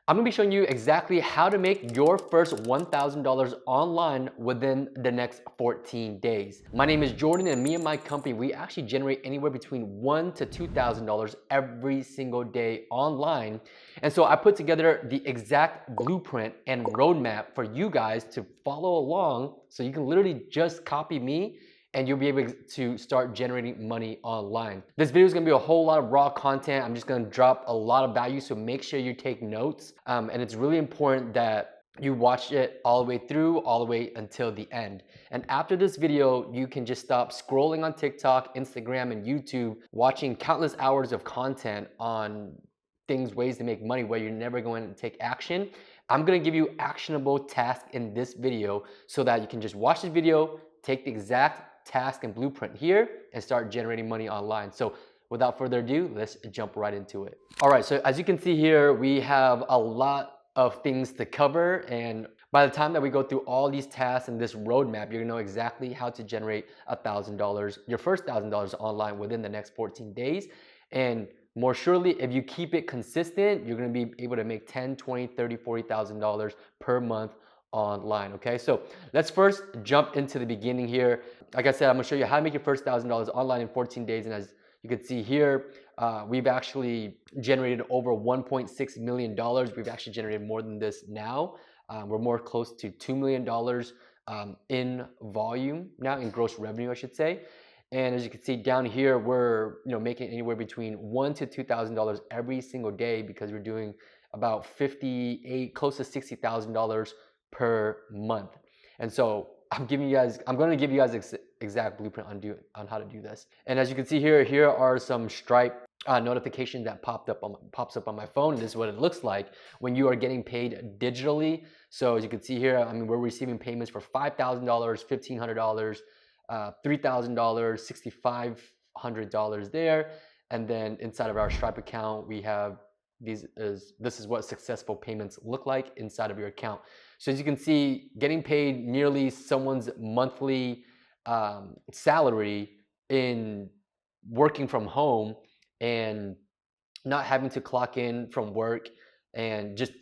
I'm gonna be showing you exactly how to make your first $1,000 online within the next 14 days. My name is Jordan, and me and my company, we actually generate anywhere between $1,000 to $2,000 every single day online. And so I put together the exact blueprint and roadmap for you guys to follow along, so you can literally just copy me and you'll be able to start generating money online. This video is gonna be a whole lot of raw content. I'm just gonna drop a lot of value, so make sure you take notes. And it's really important that you watch it all the way through, all the way until the end. And after this video, you can just stop scrolling on TikTok, Instagram, and YouTube, watching countless hours of content on ways to make money where you're never going to take action. I'm gonna give you actionable tasks in this video so that you can just watch this video, take the exact task and blueprint here, and start generating money online. So without further ado, let's jump right into it. All right, so as you can see here, we have a lot of things to cover, and by the time that we go through all these tasks and this roadmap, you're gonna know exactly how to generate $1,000, your first $1,000 online within the next 14 days. And more surely, if you keep it consistent, you're gonna be able to make $10,000, $20,000, $30,000, $40,000 per month online. Okay, so let's first jump into the beginning here. Like I said, I'm gonna show you how to make your first $1,000 online in 14 days. And as you can see here, we've actually generated over $1.6 million. We've actually generated more than this now. We're more close to $2 million in volume now, in gross revenue, I should say. And as you can see down here, we're making anywhere between $1,000 to $2,000 every single day, because we're doing about 58, close to $60,000 per month. And so I'm going to give you guys exact blueprint on how to do this. And as you can see here are some Stripe notifications that pops up on my phone. And this is what it looks like when you are getting paid digitally. So as you can see here, I mean, we're receiving payments for $5,000, $1,500, $3,000, $6,500 there. And then inside of our Stripe account, we have this is what successful payments look like inside of your account. So as you can see, getting paid nearly someone's monthly salary in working from home and not having to clock in from work, and just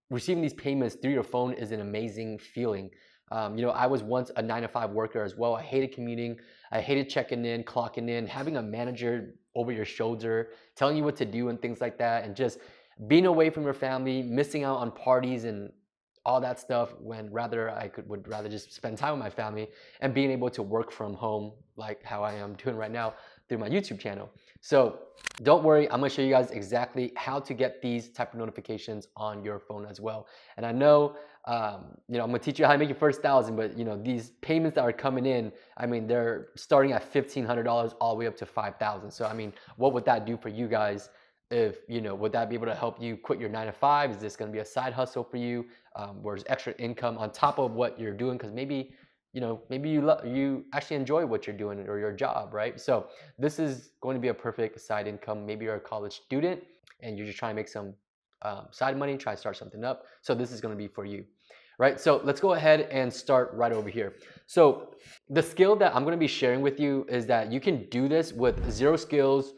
receiving these payments through your phone is an amazing feeling. I was once a 9-to-5 worker as well. I hated commuting. I hated checking in, clocking in, having a manager over your shoulder, telling you what to do and things like that, and just being away from your family, missing out on parties and all that stuff, when would rather just spend time with my family and being able to work from home like how I am doing right now through my YouTube channel. So don't worry, I'm gonna show you guys exactly how to get these type of notifications on your phone as well. And I know, I'm gonna teach you how to make your first $1,000, but these payments that are coming in, I mean, they're starting at $1,500 all the way up to $5,000. So I mean, what would that do for you guys? If would that be able to help you quit your 9-to-5? Is this going to be a side hustle for you, where there's extra income on top of what you're doing? Because maybe you actually enjoy what you're doing or your job, right? So this is going to be a perfect side income. Maybe you're a college student and you're just trying to make some side money, try to start something up. So this is going to be for you, right? So let's go ahead and start right over here. So the skill that I'm going to be sharing with you is that you can do this with zero skills,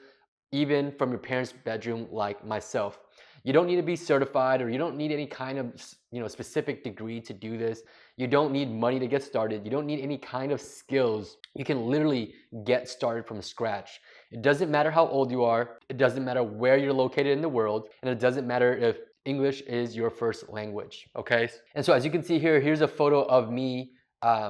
even from your parents' bedroom, like myself. You don't need to be certified, or you don't need any kind of specific degree to do this. You don't need money to get started. You don't need any kind of skills. You can literally get started from scratch. It doesn't matter how old you are. It doesn't matter where you're located in the world. And it doesn't matter if English is your first language, okay? And so as you can see here, here's a photo of me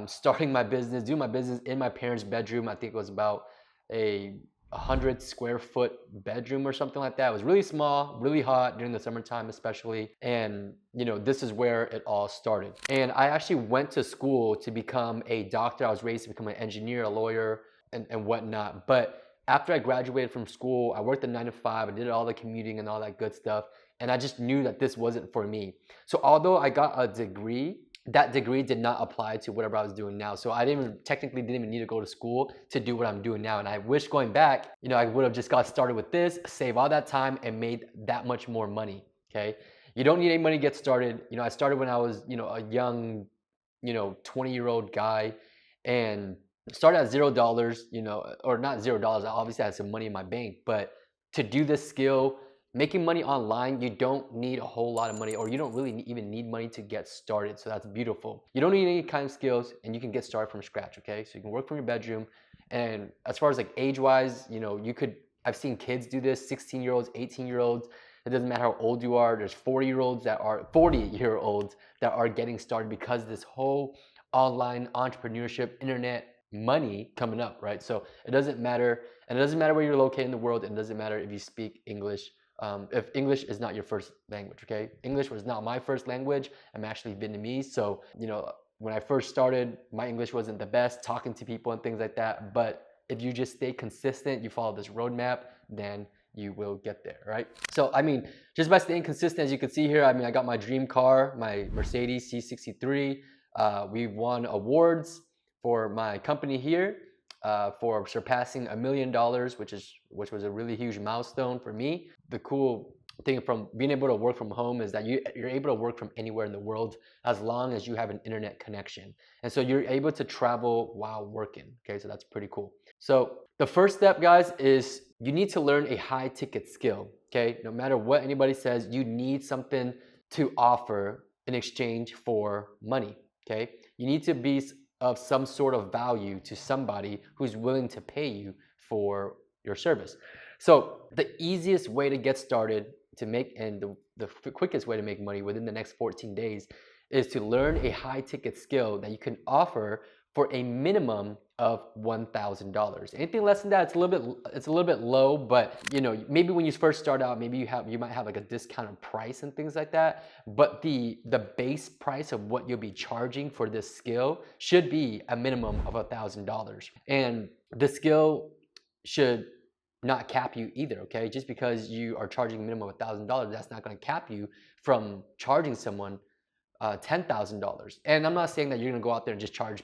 starting my business, doing my business in my parents' bedroom. I think it was about a 100-square-foot bedroom or something like that. It was really small, really hot during the summertime especially. And this is where it all started. And I actually went to school to become a doctor. I was raised to become an engineer, a lawyer, and whatnot. But after I graduated from school, I worked a 9-to-5. I did all the commuting and all that good stuff. And I just knew that this wasn't for me. So although I got a degree, that degree did not apply to whatever I was doing now. So I technically didn't even need to go to school to do what I'm doing now. And I wish going back, I would have just got started with this, save all that time, and made that much more money, okay? You don't need any money to get started. I started when I was, a young, 20-year-old guy, and started at $0, or not $0. I obviously had some money in my bank, but to do this skill, making money online, you don't need a whole lot of money, or you don't really even need money to get started. So that's beautiful. You don't need any kind of skills, and you can get started from scratch, okay? So you can work from your bedroom. And as far as like age-wise, you could, I've seen kids do this, 16-year-olds, 18-year-olds. It doesn't matter how old you are. There's 40-year-olds that are 40-year-olds that are getting started because this whole online entrepreneurship, internet money coming up, right? So it doesn't matter, and it doesn't matter where you're located in the world, and it doesn't matter if you speak English. If English is not your first language, okay? English was not my first language. I'm actually Vietnamese, so when I first started, my English wasn't the best, talking to people and things like that. But if you just stay consistent, you follow this roadmap, then you will get there, right? So I mean, just by staying consistent, as you can see here, I mean, I got my dream car, my Mercedes C63. We've won awards for my company here for surpassing $1 million, which was a really huge milestone for me. The cool thing from being able to work from home is that you're able to work from anywhere in the world as long as you have an internet connection. And so you're able to travel while working. Okay, so that's pretty cool. So the first step, guys, is you need to learn a high ticket skill. Okay, no matter what anybody says, you need something to offer in exchange for money. Okay, you need to be of some sort of value to somebody who's willing to pay you for your service. So the easiest way to get started to make, and the quickest way to make money within the next 14 days is to learn a high ticket skill that you can offer for a minimum of $1,000. Anything less than that, it's a little bit low, but maybe when you first start out, maybe you might have like a discounted price and things like that. But the base price of what you'll be charging for this skill should be a minimum of $1,000. And the skill should not cap you either, okay? Just because you are charging a minimum of $1,000, that's not going to cap you from charging someone $10,000. And I'm not saying that you're gonna go out there and just charge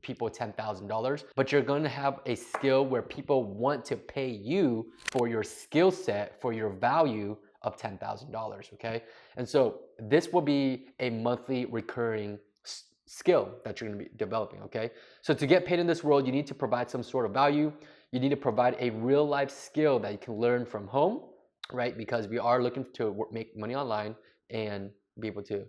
people $10,000, but you're gonna have a skill where people want to pay you for your skill set, for your value of $10,000, okay? And so this will be a monthly recurring skill that you're gonna be developing, okay? So to get paid in this world, you need to provide some sort of value. You need to provide a real life skill that you can learn from home, right? Because we are looking to make money online and be able to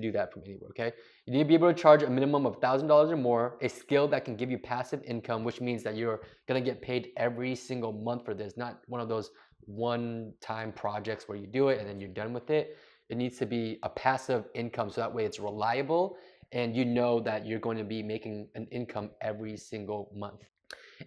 do that from anywhere, okay? You need to be able to charge a minimum of $1,000 or more, a skill that can give you passive income, which means that you're gonna get paid every single month for this, not one of those one-time projects where you do it and then you're done with it. It needs to be a passive income, so that way it's reliable and you know that you're going to be making an income every single month.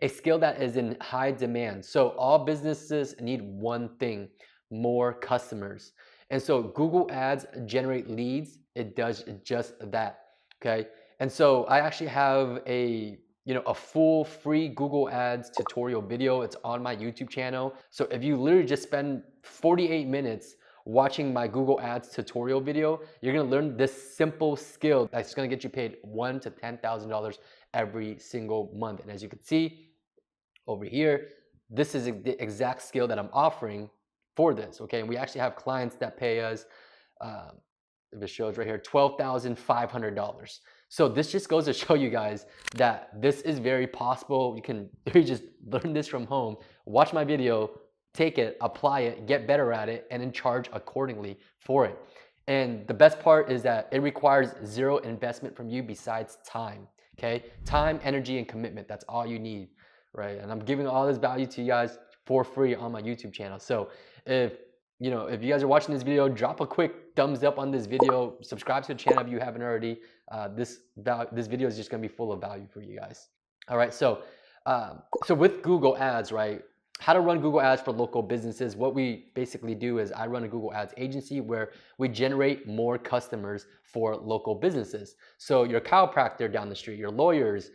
A skill that is in high demand. So all businesses need one thing: more customers. And so Google Ads generate leads. It does just that, okay? And so I actually have a full free Google Ads tutorial video. It's on my YouTube channel. So if you literally just spend 48 minutes watching my Google Ads tutorial video, you're gonna learn this simple skill that's gonna get you paid $1,000 to $10,000 every single month. And as you can see over here, this is the exact skill that I'm offering for this, okay? And we actually have clients that pay us, if it shows right here, $12,500. So this just goes to show you guys that this is very possible. You can just learn this from home, watch my video, take it, apply it, get better at it, and then charge accordingly for it. And the best part is that it requires zero investment from you besides time, okay? Time, energy, and commitment, that's all you need, right? And I'm giving all this value to you guys for free on my YouTube channel. So if you guys are watching this video, drop a quick thumbs up on this video, subscribe to the channel if you haven't already. This video is just gonna be full of value for you guys. All right, so with Google Ads, right? How to run Google Ads for local businesses. What we basically do is I run a Google Ads agency where we generate more customers for local businesses. So your chiropractor down the street, your lawyers,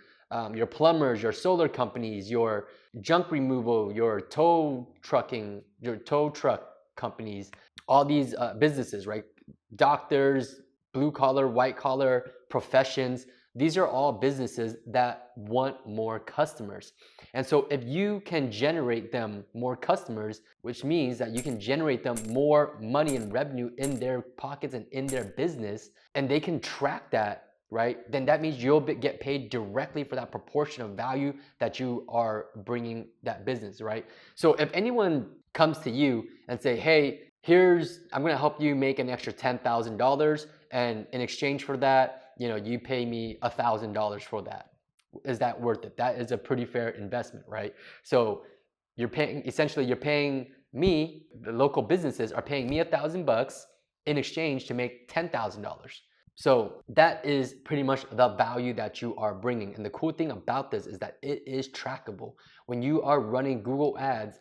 your plumbers, your solar companies, your junk removal, your tow truck companies, all these businesses, right? Doctors, blue collar, white collar professions. These are all businesses that want more customers. And so if you can generate them more customers, which means that you can generate them more money and revenue in their pockets and in their business, and they can track that, right? Then that means you'll get paid directly for that proportion of value that you are bringing that business, right? So if anyone comes to you and say, hey, I'm gonna help you make an extra $10,000, and in exchange for that, you pay me $1,000 for that. Is that worth it? That is a pretty fair investment, right? So you're paying me, the local businesses are paying me $1,000 in exchange to make $10,000. So that is pretty much the value that you are bringing. And the cool thing about this is that it is trackable. When you are running Google Ads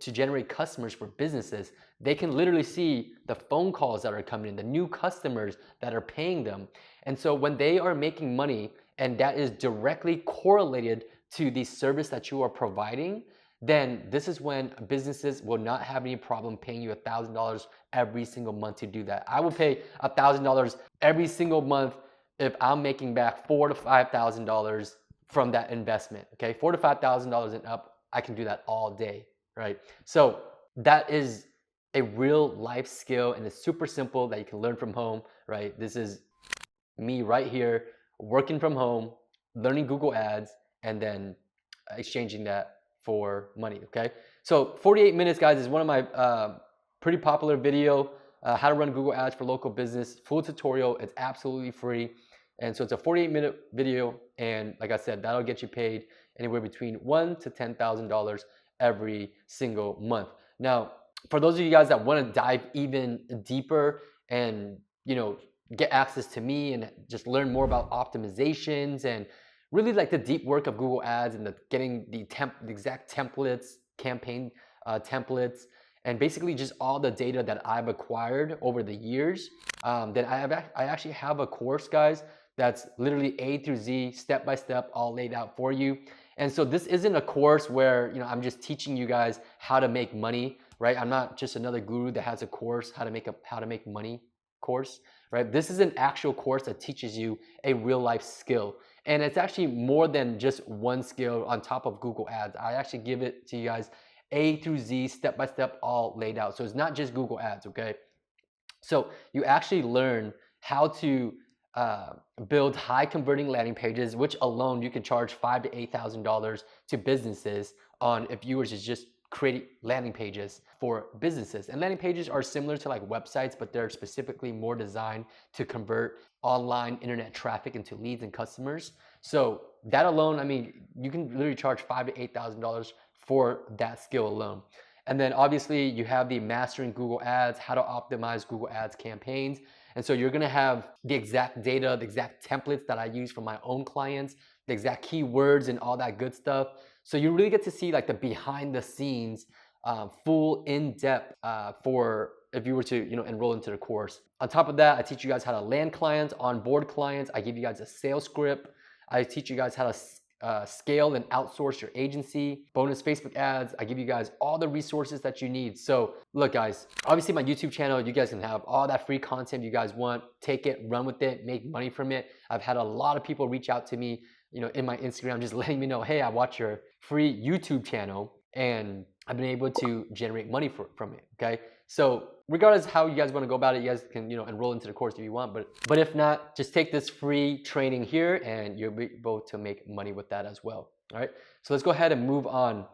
to generate customers for businesses, they can literally see the phone calls that are coming in, the new customers that are paying them. And so when they are making money, and that is directly correlated to the service that you are providing, then this is when businesses will not have any problem paying you $1,000 every single month to do that. I will pay $1,000 every single month if I'm making back $4,000 to $5,000 from that investment. Okay, $4,000 to $5,000 and up, I can do that all day, right? So that is a real life skill, and it's super simple that you can learn from home, right? This is me right here working from home, learning Google Ads, and then exchanging that for money. Okay, so 48 minutes, guys, is one of my pretty popular video, how to run Google Ads for local business, full tutorial. It's absolutely free, and so it's a 48-minute video, and like I said, that'll get you paid anywhere between $1,000 to $10,000 every single month. Now, for those of you guys that want to dive even deeper and get access to me and just learn more about optimizations and really like the deep work of Google Ads and getting the exact templates, campaign templates, and basically just all the data that I've acquired over the years, then I actually have a course, guys, that's literally A through Z, step by step, all laid out for you. And so this isn't a course where I'm just teaching you guys how to make money, right? I'm not just another guru that has a course, how to make money course, right? This is an actual course that teaches you a real life skill. And it's actually more than just one skill on top of Google Ads. I actually give it to you guys A through Z, step by step, all laid out. So it's not just Google Ads, okay? So you actually learn how to build high converting landing pages, which alone you can charge $5,000 to $8,000 to businesses on if you were to just create landing pages for businesses. And landing pages are similar to like websites, but they're specifically more designed to convert online internet traffic into leads and customers. So that alone, I mean, you can literally charge $5,000 to $8,000 for that skill alone. And then obviously you have the mastering Google Ads, how to optimize Google Ads campaigns. And so you're gonna have the exact data, the exact templates that I use for my own clients, the exact keywords and all that good stuff. So you really get to see like the behind the scenes, full in-depth for if you were to enroll into the course. On top of that, I teach you guys how to land clients, onboard clients. I give you guys a sales script. I teach you guys how to scale and outsource your agency, bonus Facebook ads. I give you guys all the resources that you need. So look, guys, obviously my YouTube channel, you guys can have all that free content you guys want. Take it, run with it, make money from it. I've had a lot of people reach out to me, in my Instagram, just letting me know, hey, I watch your free YouTube channel and I've been able to generate money from it, okay? So regardless of how you guys want to go about it, you guys can enroll into the course if you want, but if not, just take this free training here and you'll be able to make money with that as well. All right, so let's go ahead and move on.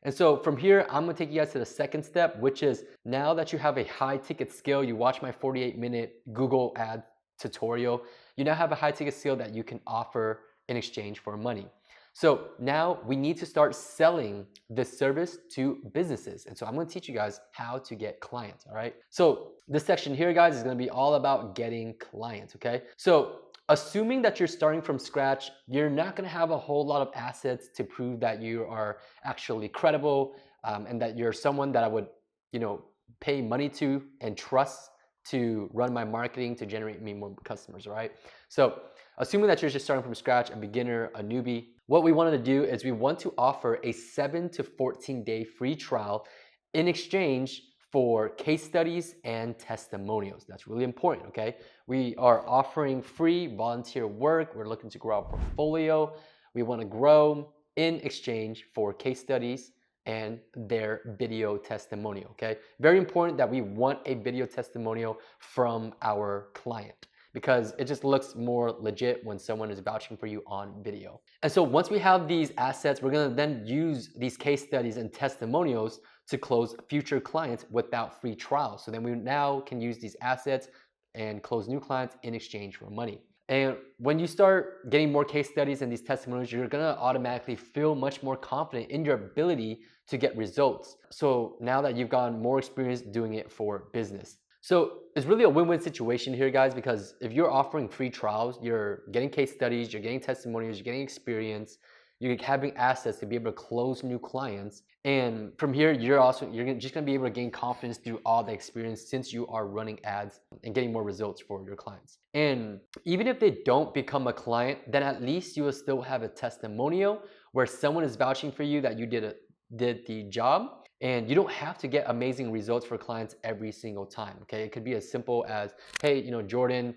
And so from here, I'm gonna take you guys to the second step, which is now that you have a high ticket skill, you watch my 48-minute Google ad tutorial, you now have a high ticket skill that you can offer in exchange for money. So now we need to start selling this service to businesses. And so I'm gonna teach you guys how to get clients, all right? So this section here, guys, is gonna be all about getting clients, okay? So assuming that you're starting from scratch, you're not gonna have a whole lot of assets to prove that you are actually credible and that you're someone that I would, pay money to and trust to run my marketing to generate me more customers, right? So assuming that you're just starting from scratch, a beginner, a newbie, what we wanted to do is we want to offer a 7 to 14-day free trial in exchange for case studies and testimonials. That's really important, okay? We are offering free volunteer work. We're looking to grow our portfolio. We want to grow in exchange for case studies and their video testimonial, okay? Very important that we want a video testimonial from our client, because it just looks more legit when someone is vouching for you on video. And so once we have these assets, we're gonna then use these case studies and testimonials to close future clients without free trials. So then we now can use these assets and close new clients in exchange for money. And when you start getting more case studies and these testimonials, you're gonna automatically feel much more confident in your ability to get results. So now that you've gotten more experience doing it for business. So it's really a win-win situation here, guys, because if you're offering free trials, you're getting case studies, you're getting testimonials, you're getting experience, you're having assets to be able to close new clients. And from here, you're just gonna be able to gain confidence through all the experience since you are running ads and getting more results for your clients. And even if they don't become a client, then at least you will still have a testimonial where someone is vouching for you that you did the job. And you don't have to get amazing results for clients every single time, okay? It could be as simple as, hey, Jordan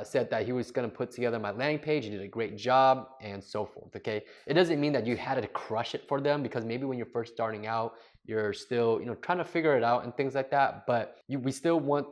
said that he was gonna put together my landing page, he did a great job, and so forth, okay? It doesn't mean that you had to crush it for them, because maybe when you're first starting out, you're still, trying to figure it out and things like that, but we still want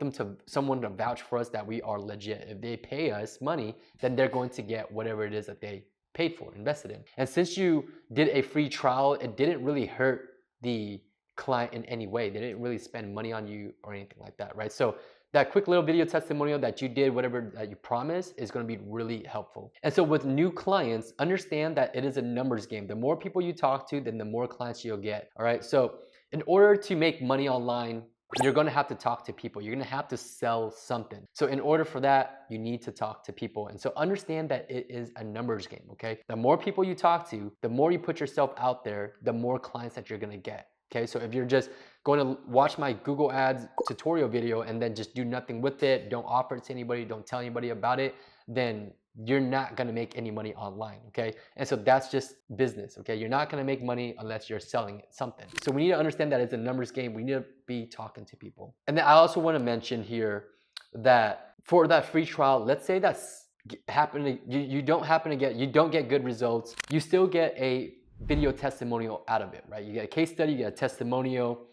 someone to vouch for us that we are legit. If they pay us money, then they're going to get whatever it is that they paid for, invested in. And since you did a free trial, it didn't really hurt the client in any way. They didn't really spend money on you or anything like that, right? So that quick little video testimonial that you did, whatever that you promised, is going to be really helpful. And so with new clients, understand that it is a numbers game. The more people you talk to, then the more clients you'll get. All right. So in order to make money online, you're going to have to talk to people. You're going to have to sell something. So in order for that, you need to talk to people. And so understand that it is a numbers game. Okay. The more people you talk to, the more you put yourself out there, the more clients that you're going to get. Okay, so if you're just going to watch my Google Ads tutorial video and then just do nothing with it, don't offer it to anybody, don't tell anybody about it, then you're not going to make any money online, okay? And so that's just business, okay? You're not going to make money unless you're selling something. So we need to understand that it's a numbers game. We need to be talking to people. And then I also want to mention here that for that free trial, let's say that's you don't get good results, you still get a video testimonial out of it, right? You get a case study, you get a testimonial,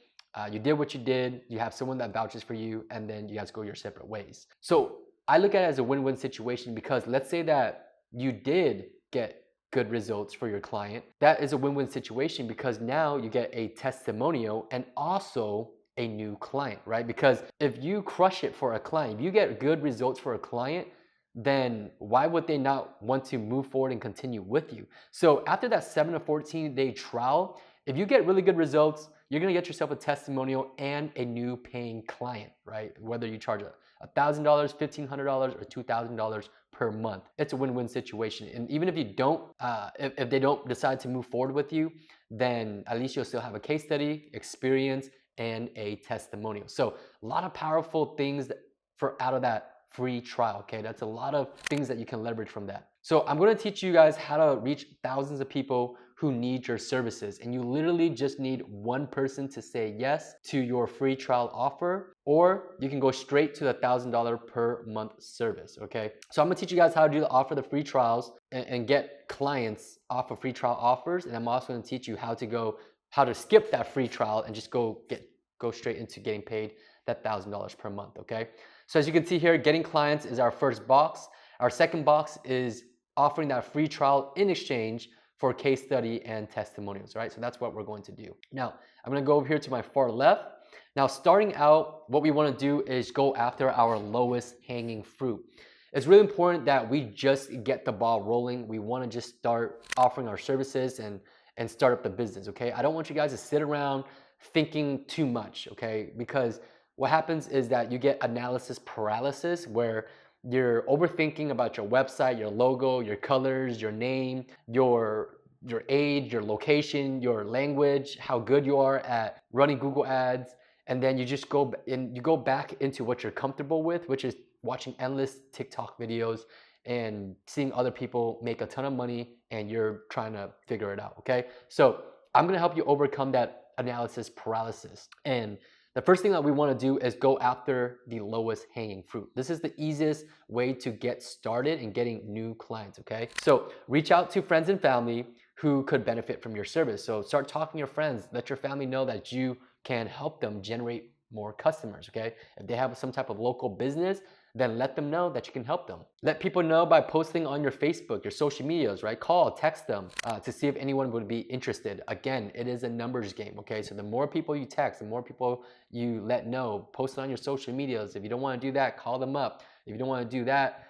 you did what you did, you have someone that vouches for you, and then you guys go your separate ways. So I look at it as a win-win situation, because let's say that you did get good results for your client. That is a win-win situation, because now you get a testimonial and also a new client, right? Because if you crush it for a client, if you get good results for a client, then why would they not want to move forward and continue with you? So after that 7 to 14 day trial, if you get really good results, you're gonna get yourself a testimonial and a new paying client, right? Whether you charge $1,000, $1,500, or $2,000 per month, it's a win-win situation. And even if you don't, if they don't decide to move forward with you, then at least you'll still have a case study, experience, and a testimonial. So a lot of powerful things out of that free trial, okay? That's a lot of things that you can leverage from that. So I'm gonna teach you guys how to reach thousands of people who need your services, and you literally just need one person to say yes to your free trial offer, or you can go straight to the $1,000 per month service, okay? So I'm gonna teach you guys how to offer the free trials and get clients off of free trial offers, and I'm also gonna teach you how to skip that free trial and just go straight into getting paid that $1,000 per month, okay? So as you can see here, getting clients is our first box. Our second box is offering that free trial in exchange for case study and testimonials, right? So that's what we're going to do. Now, I'm gonna go over here to my far left. Now, starting out, what we wanna do is go after our lowest hanging fruit. It's really important that we just get the ball rolling. We wanna just start offering our services and start up the business, okay? I don't want you guys to sit around thinking too much, okay? Because what happens is that you get analysis paralysis, where you're overthinking about your website, your logo, your colors, your name, your age, your location, your language, how good you are at running Google ads, and then you just go back into what you're comfortable with, which is watching endless TikTok videos and seeing other people make a ton of money, and you're trying to figure it out, okay? So I'm gonna help you overcome that analysis paralysis. And the first thing that we want to do is go after the lowest hanging fruit. This is the easiest way to get started in getting new clients, okay? So reach out to friends and family who could benefit from your service. So start talking to your friends, let your family know that you can help them generate more customers, okay? If they have some type of local business, then let them know that you can help them. Let people know by posting on your Facebook, your social medias, right? Call, text them to see if anyone would be interested. Again, it is a numbers game, okay? So the more people you text, the more people you let know, post it on your social medias. If you don't want to do that, call them up. If you don't want to do that,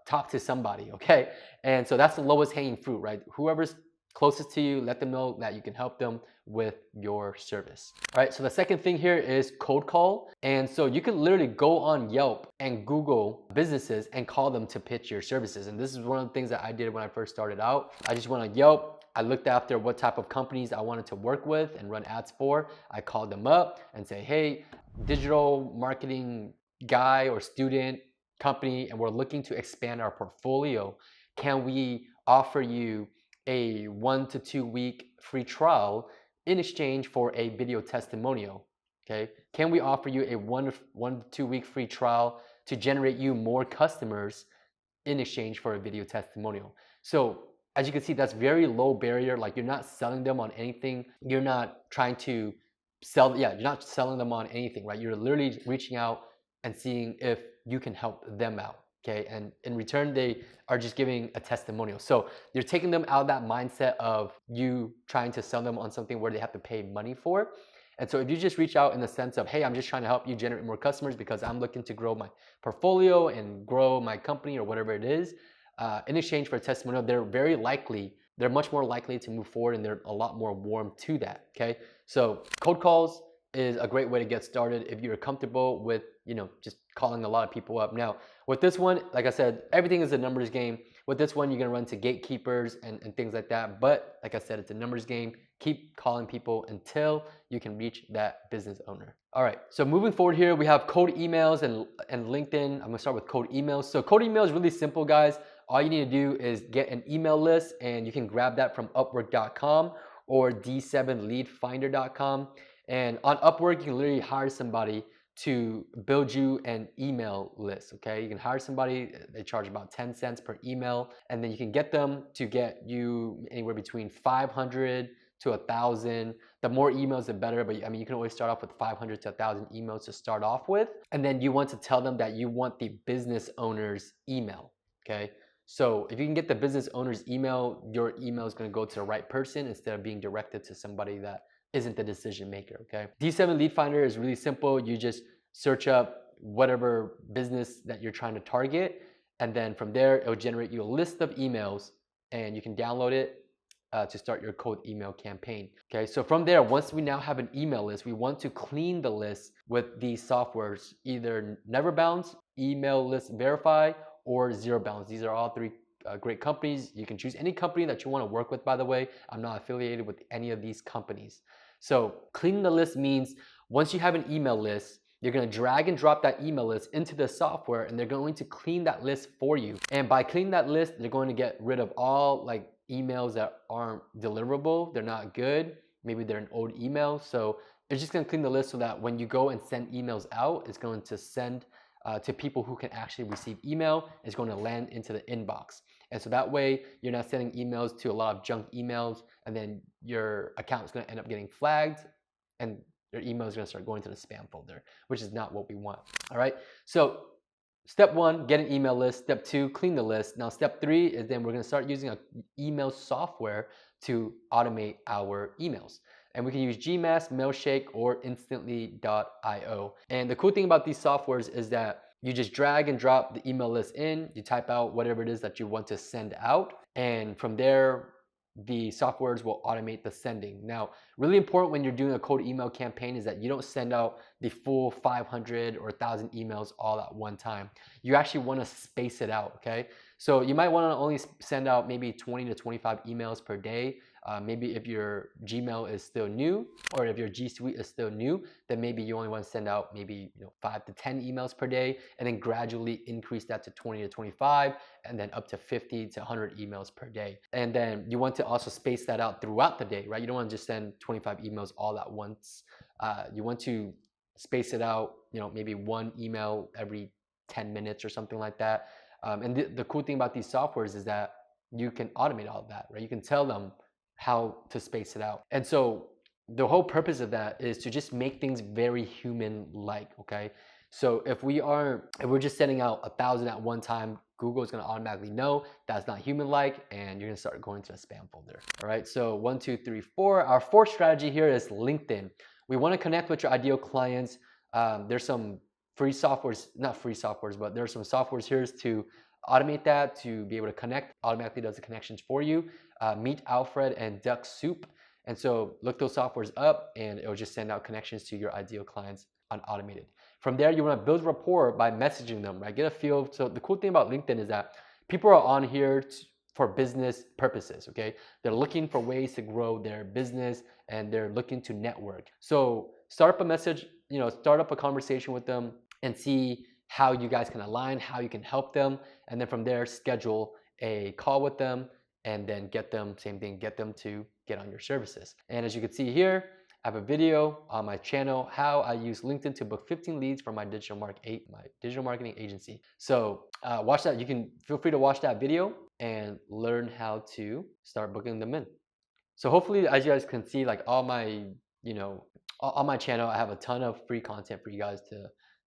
talk to somebody, okay? And so that's the lowest hanging fruit, right? Whoever's closest to you, let them know that you can help them with your service. All right, so the second thing here is cold call. And so you can literally go on Yelp and Google businesses and call them to pitch your services. And this is one of the things that I did when I first started out. I just went on Yelp. I looked after what type of companies I wanted to work with and run ads for. I called them up and say, hey, digital marketing guy or student company, and we're looking to expand our portfolio. Can we offer you a 1 to 2 week free trial in exchange for a video testimonial? Okay, can we offer you a 1 to 2 week free trial to generate you more customers in exchange for a video testimonial? So as you can see, that's very low barrier. Like, you're not selling them on anything. You're not trying to sell, yeah, you're not selling them on anything, right? You're literally reaching out and seeing if you can help them out. Okay, and in return, they are just giving a testimonial. So you're taking them out of that mindset of you trying to sell them on something where they have to pay money for. And so if you just reach out in the sense of, hey, I'm just trying to help you generate more customers because I'm looking to grow my portfolio and grow my company or whatever it is, in exchange for a testimonial, they're much more likely to move forward, and they're a lot more warm to that. Okay, so cold calls is a great way to get started if you're comfortable with, just calling a lot of people up. Now, with this one, like I said, everything is a numbers game. With this one, you're gonna run to gatekeepers and things like that. But like I said, it's a numbers game. Keep calling people until you can reach that business owner. All right, so moving forward here, we have cold emails and LinkedIn. I'm gonna start with cold emails. So cold email is really simple, guys. All you need to do is get an email list, and you can grab that from Upwork.com or D7leadfinder.com. And on Upwork, you can literally hire somebody to build you an email list. Okay, you can hire somebody, they charge about 10 cents per email, and then you can get them to get you anywhere between 500 to 1,000. The more emails, the better, but I mean, you can always start off with 500 to 1,000 emails to start off with. And then you want to tell them that you want the business owner's email. Okay, so if you can get the business owner's email, your email is going to go to the right person instead of being directed to somebody that isn't the decision maker. Okay, D7 Lead Finder is really simple. You just search up whatever business that you're trying to target, and then from there it will generate you a list of emails, and you can download it to start your cold email campaign. Okay, so from there, once we now have an email list, we want to clean the list with these softwares, either Never Bounce, Email List Verify, or Zero Bounce. These are all three great companies. You can choose any company that you want to work with, by the way. I'm not affiliated with any of these companies. So cleaning the list means once you have an email list, you're going to drag and drop that email list into the software, and they're going to clean that list for you. And by cleaning that list, they're going to get rid of all like emails that aren't deliverable. They're not good. Maybe they're an old email. So it's just going to clean the list so that when you go and send emails out, it's going to send to people who can actually receive email. It's going to land into the inbox. And so that way you're not sending emails to a lot of junk emails, and then your account is going to end up getting flagged, and your email is going to start going to the spam folder, which is not what we want. All right, so step one, get an email list. Step two, clean the list. Now step three is then we're going to start using an email software to automate our emails. And we can use Gmass, Mailshake, or Instantly.io. And the cool thing about these softwares is that you just drag and drop the email list in, you type out whatever it is that you want to send out, and from there, the softwares will automate the sending. Now, really important when you're doing a cold email campaign is that you don't send out the full 500 or 1,000 emails all at one time. You actually want to space it out, okay? So you might want to only send out maybe 20 to 25 emails per day. Maybe if your Gmail is still new, or if your G Suite is still new, then maybe you only want to send out maybe 5 to 10 emails per day, and then gradually increase that to 20 to 25, and then up to 50 to 100 emails per day. And then you want to also space that out throughout the day, right? You don't want to just send 25 emails all at once. You want to space it out, maybe one email every 10 minutes or something like that. And the cool thing about these softwares is that you can automate all of that, right? You can tell them how to space it out. And so the whole purpose of that is to just make things very human-like, okay? So if we're just sending out 1,000 at one time, Google is going to automatically know that's not human-like, and you're going to start going to a spam folder. All right, so 1, 2, 3, 4. Our fourth strategy here is LinkedIn. We want to connect with your ideal clients. There's some free softwares, not free softwares, but there's some softwares here to automate that, to be able to connect, automatically does the connections for you. Meet Alfred and Duck Soup. And so look those softwares up and it'll just send out connections to your ideal clients unautomated. From there, you want to build rapport by messaging them, right? Get a feel. So the cool thing about LinkedIn is that people are on here for business purposes, okay? They're looking for ways to grow their business and they're looking to network. So start up a message, start up a conversation with them and see how you guys can align, how you can help them. And then from there, schedule a call with them and then get them, same thing, get them to get on your services. And as you can see here, I have a video on my channel, how I use LinkedIn to book 15 leads for my digital marketing agency. So watch that. You can feel free to watch that video and learn how to start booking them in. So hopefully, as you guys can see, like on my channel, I have a ton of free content for you guys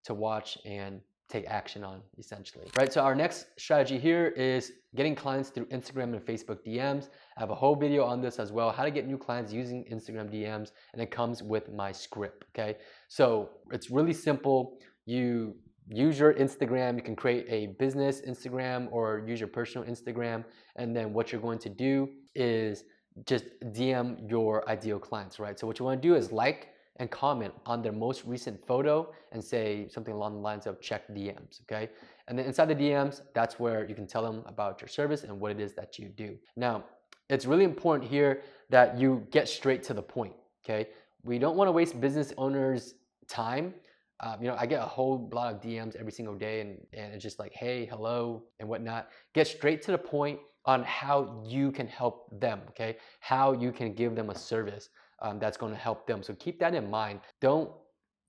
to watch and take action on, essentially. Right, so our next strategy here is getting clients through Instagram and Facebook DMs. I have a whole video on this as well, how to get new clients using Instagram DMs, and it comes with my script, okay? So it's really simple. You use your Instagram, you can create a business Instagram or use your personal Instagram, and then what you're going to do is just DM your ideal clients, right? So what you want to do is like and comment on their most recent photo and say something along the lines of check DMs, okay? And then inside the DMs, that's where you can tell them about your service and what it is that you do. Now, it's really important here that you get straight to the point, okay? We don't want to waste business owners' time. I get a whole lot of DMs every single day and it's just like, hey, hello, and whatnot. Get straight to the point on how you can help them, okay? How you can give them a service that's going to help them. So keep that in mind.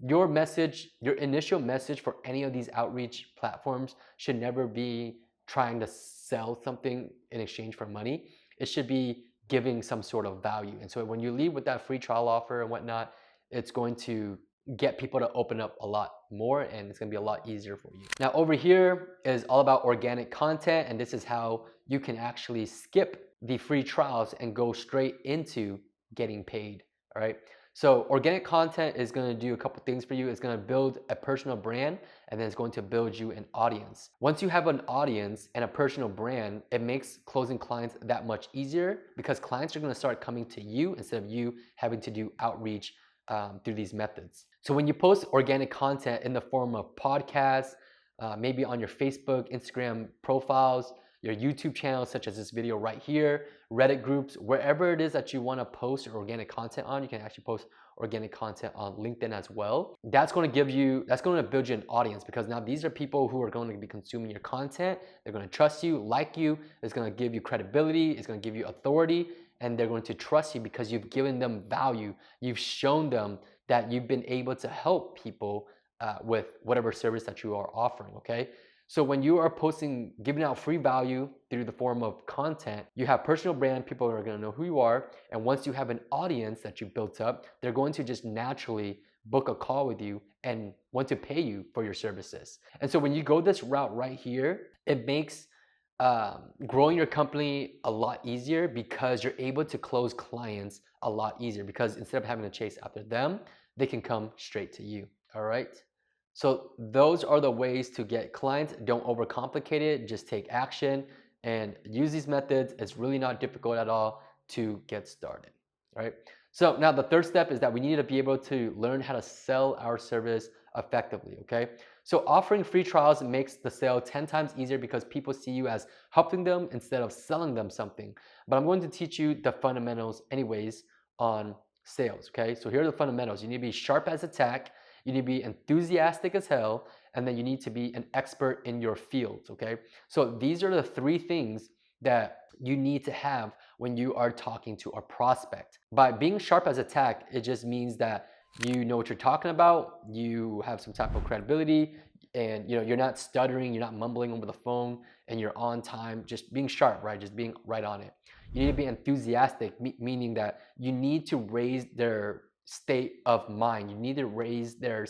Your initial message for any of these outreach platforms should never be trying to sell something in exchange for money. It should be giving some sort of value. And so when you leave with that free trial offer and whatnot, it's going to get people to open up a lot more and it's going to be a lot easier for you. Now over here is all about organic content, and this is how you can actually skip the free trials and go straight into getting paid. All right, so organic content is going to do a couple things for you. It's going to build a personal brand, and then it's going to build you an audience. Once you have an audience and a personal brand, it makes closing clients that much easier because clients are going to start coming to you instead of you having to do outreach through these methods. So when you post organic content in the form of podcasts, maybe on your Facebook, Instagram profiles, your YouTube channels, such as this video right here, Reddit groups, wherever it is that you want to post your organic content on, you can actually post organic content on LinkedIn as well. That's going to build you an audience because now these are people who are going to be consuming your content. They're going to trust you, like you. It's going to give you credibility. It's going to give you authority, and they're going to trust you because you've given them value. You've shown them that you've been able to help people with whatever service that you are offering, okay? So when you are giving out free value through the form of content, you have personal brand, people are going to know who you are. And once you have an audience that you built up, they're going to just naturally book a call with you and want to pay you for your services. And so when you go this route right here, it makes growing your company a lot easier because you're able to close clients a lot easier because instead of having to chase after them, they can come straight to you. All right. So those are the ways to get clients. Don't overcomplicate it. Just take action and use these methods. It's really not difficult at all to get started. All right. So now the third step is that we need to be able to learn how to sell our service effectively. Okay. So offering free trials makes the sale 10 times easier because people see you as helping them instead of selling them something. But I'm going to teach you the fundamentals anyways on sales, okay? So here are the fundamentals. You need to be sharp as a tack, you need to be enthusiastic as hell, and then you need to be an expert in your field, okay? So these are the three things that you need to have when you are talking to a prospect. By being sharp as a tack, it just means that you know what you're talking about, you have some type of credibility, and you're not stuttering, you're not mumbling over the phone, and you're on time, just being sharp, right? Just being right on it. You need to be enthusiastic, meaning that you need to raise their state of mind. You need to raise their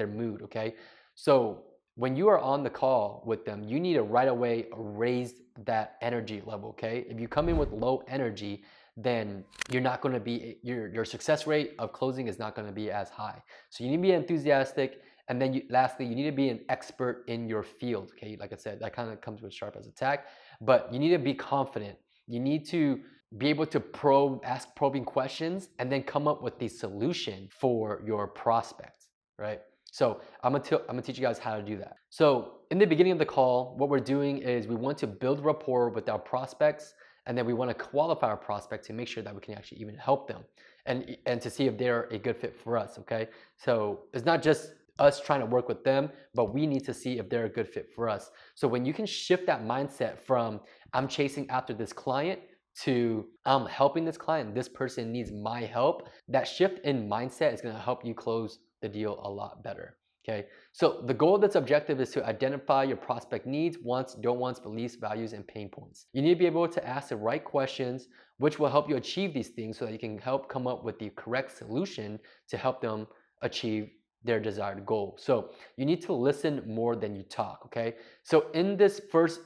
mood, okay? So when you are on the call with them, you need to right away raise that energy level, okay? If you come in with low energy, then you're not going to be your success rate of closing is not going to be as high. So you need to be enthusiastic, and then lastly, you need to be an expert in your field, okay? Like I said, that kind of comes with sharp as attack, but you need to be confident. You need to be able to ask probing questions, and then come up with the solution for your prospects, right? So I'm gonna teach you guys how to do that. So in the beginning of the call, what we're doing is we want to build rapport with our prospects, and then we want to qualify our prospect to make sure that we can actually even help them, and to see if they're a good fit for us. Okay, so it's not just us trying to work with them, but we need to see if they're a good fit for us. So when you can shift that mindset from I'm chasing after this client to I'm helping this client, this person needs my help, that shift in mindset is going to help you close the deal a lot better. Okay, so the goal of this objective is to identify your prospect needs, wants, don't wants, beliefs, values, and pain points. You need to be able to ask the right questions, which will help you achieve these things so that you can help come up with the correct solution to help them achieve their desired goal. So you need to listen more than you talk, okay? So in this first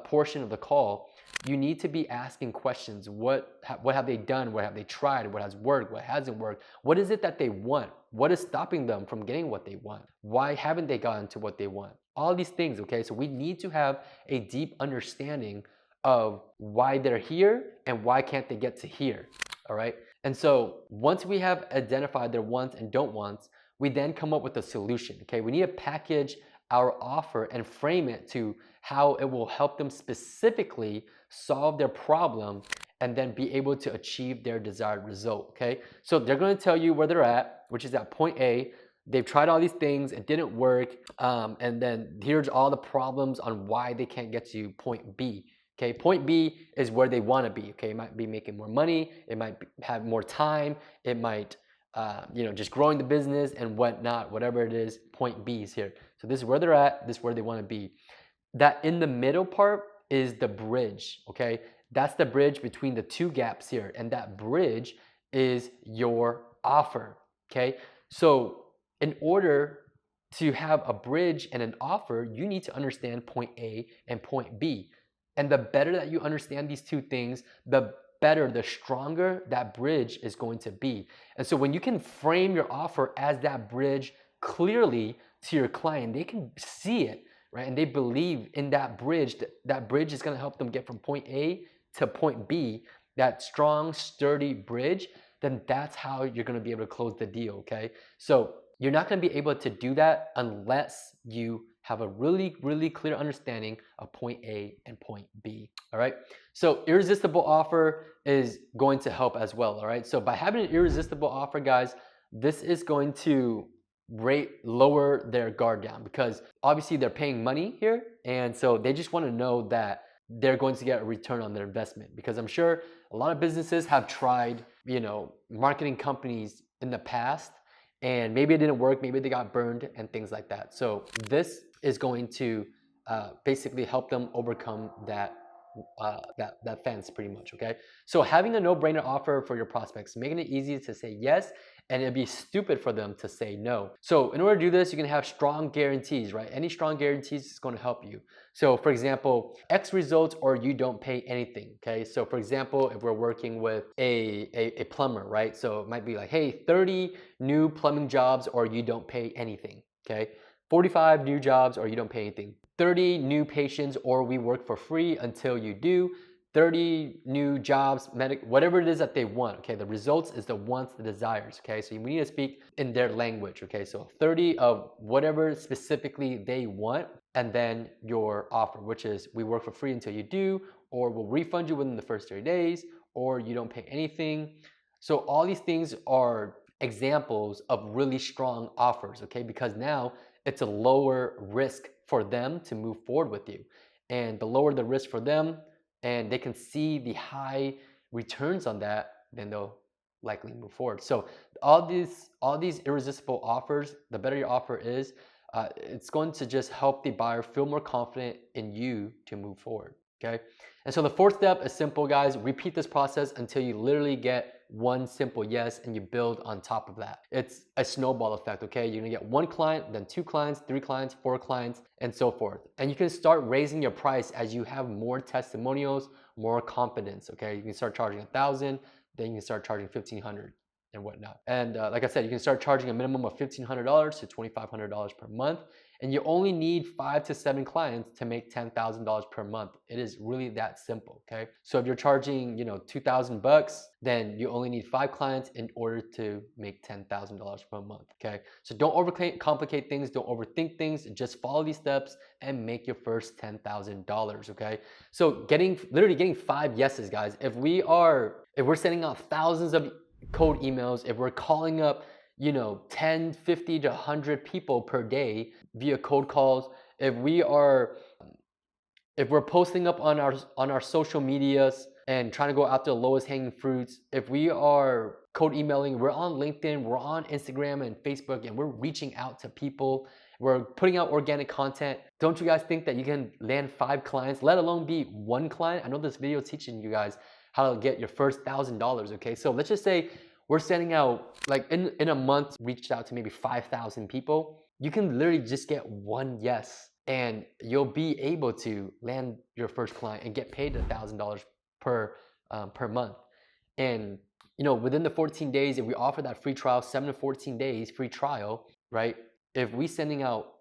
portion of the call, you need to be asking questions. What have they done? What have they tried? What has worked? What hasn't worked? What is it that they want? What is stopping them from getting what they want? Why haven't they gotten to what they want? All these things, okay? So we need to have a deep understanding of why they're here and why can't they get to here, all right? And so once we have identified their wants and don't wants, we then come up with a solution, okay? We need to package our offer and frame it to how it will help them specifically solve their problem and then be able to achieve their desired result, okay? So they're gonna tell you where they're at, which is at point A. They've tried all these things, it didn't work, and then here's all the problems on why they can't get to point B. Okay, point B is where they want to be. Okay, it might be making more money, it might have more time, it might just growing the business and whatnot, whatever it is. Point B is here. So this is where they're at, this is where they want to be. That in the middle part is the bridge, okay? That's the bridge between the two gaps here, and that bridge is your offer, okay? So in order to have a bridge and an offer, you need to understand point A and point B. And the better that you understand these two things, the better, the stronger that bridge is going to be. And so when you can frame your offer as that bridge clearly to your client, they can see it, right? And they believe in that bridge, that bridge is going to help them get from point A to point B, that strong, sturdy bridge, then that's how you're going to be able to close the deal, okay? So you're not going to be able to do that unless you have a really, really clear understanding of point A and point B, all right? So irresistible offer is going to help as well, all right? So by having an irresistible offer, guys, this is going to lower their guard down, because obviously they're paying money here, and so they just want to know that they're going to get a return on their investment. Because I'm sure a lot of businesses have tried, marketing companies in the past, and maybe it didn't work, maybe they got burned and things like that. So this is going to basically help them overcome that fence pretty much, okay? So having a no-brainer offer for your prospects, making it easy to say yes, and it'd be stupid for them to say no. So in order to do this, you can have strong guarantees, right? Any strong guarantees is going to help you. So for example, X results or you don't pay anything, okay? So for example, if we're working with a plumber, right? So it might be like, hey, 30 new plumbing jobs or you don't pay anything, okay? 45 new jobs or you don't pay anything. 30 new patients or we work for free until you do. 30 new jobs, whatever it is that they want, okay? The results is the wants, the desires, okay? So we need to speak in their language, okay? So 30 of whatever specifically they want, and then your offer, which is we work for free until you do, or we'll refund you within the first 30 days, or you don't pay anything. So all these things are examples of really strong offers, okay? Because now it's a lower risk for them to move forward with you. And the lower the risk for them, and they can see the high returns on that, then they'll likely move forward. So all these irresistible offers, the better your offer is, it's going to just help the buyer feel more confident in you to move forward. okay? And so the fourth step is simple, guys. Repeat this process until you literally get one simple yes, and you build on top of that. It's a snowball effect, okay? You're gonna get one client, then 2 clients, 3 clients, 4 clients, and so forth. And you can start raising your price as you have more testimonials, more confidence, okay? You can start charging 1,000, then you can start charging 1,500 and whatnot. And like I said, you can start charging a minimum of $1,500 to $2,500 per month, and you only need 5 to 7 clients to make $10,000 per month. It is really that simple, okay? So if you're charging, you know, 2,000 bucks, then you only need 5 clients in order to make $10,000 per month, okay? So don't overcomplicate things, don't overthink things, just follow these steps and make your first $10,000, okay? So literally getting 5 yeses, guys. If we're sending out thousands of cold emails, if we're calling up, you know, 10, 50 to 100 people per day via cold calls, if we're posting up on our social medias and trying to go after the lowest hanging fruits, if we are cold emailing, we're on LinkedIn, we're on Instagram and Facebook, and we're reaching out to people, we're putting out organic content, don't you guys think that you can land 5 clients, let alone be 1 client? I know this video is teaching you guys how to get your first $1,000, okay? So let's just say we're sending out, like in a month, reached out to maybe 5,000 people. You can literally just get 1 yes, and you'll be able to land your first client and get paid $1,000 per month. And you know, within the 14 days, if we offer that free trial, 7 to 14 days free trial, right? If we sending out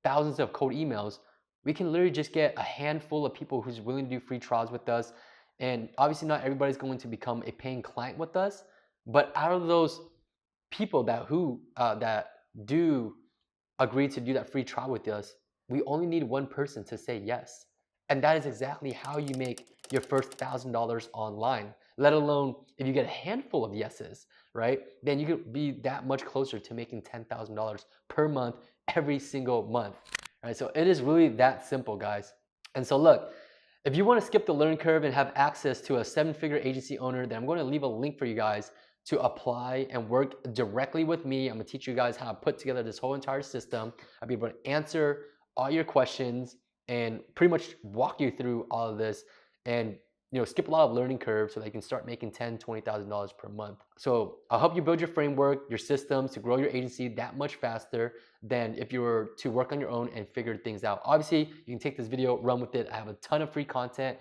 thousands of cold emails, we can literally just get a handful of people who's willing to do free trials with us. And obviously not everybody's going to become a paying client with us, but out of those people that do agree to do that free trial with us, we only need 1 person to say yes. And that is exactly how you make your first $1,000 online, let alone if you get a handful of yeses, right? Then you could be that much closer to making $10,000 per month every single month, right? So it is really that simple, guys. And so look, if you want to skip the learning curve and have access to a 7-figure agency owner, then I'm going to leave a link for you guys to apply and work directly with me. I'm gonna teach you guys how to put together this whole entire system. I'll be able to answer all your questions and pretty much walk you through all of this, and you know, skip a lot of learning curves so that you can start making $10,000, $20,000 per month. So I'll help you build your framework, your systems to grow your agency that much faster than if you were to work on your own and figure things out. Obviously, you can take this video, run with it. I have a ton of free content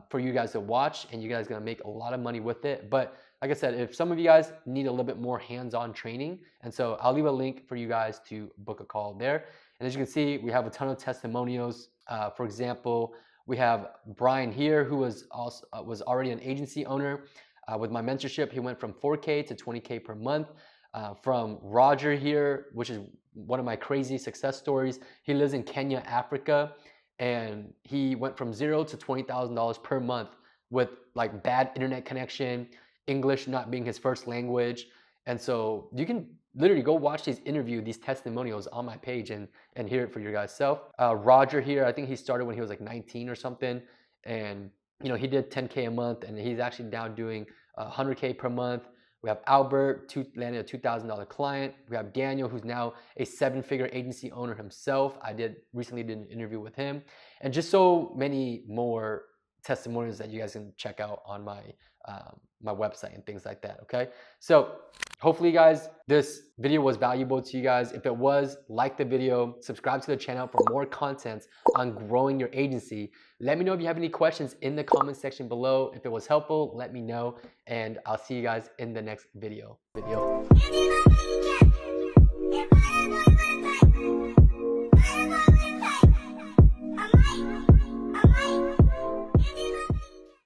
for you guys to watch, and you guys are gonna make a lot of money with it. But like I said, if some of you guys need a little bit more hands-on training, and so I'll leave a link for you guys to book a call there. And as you can see, we have a ton of testimonials. For example, we have Brian here, who was already an agency owner. With my mentorship, he went from 4K to 20K per month. From Roger here, which is one of my crazy success stories. He lives in Kenya, Africa, and he went from $0 to $20,000 per month with like bad internet connection, English not being his first language. And so you can literally go watch these testimonials on my page and hear it for your guys' self. Roger here, I think he started when he was like 19 or something. And you know, he did 10K a month, and he's actually now doing 100K per month. We have Albert, landed a $2,000 client. We have Daniel, who's now a 7-figure agency owner himself. I recently did an interview with him, and just so many more testimonials that you guys can check out on my my website and things like that. Okay, so hopefully, guys, this video was valuable to you guys. If it was, like the video, subscribe to the channel for more content on growing your agency. Let me know if you have any questions in the comment section below. If it was helpful, let me know, and I'll see you guys in the next video.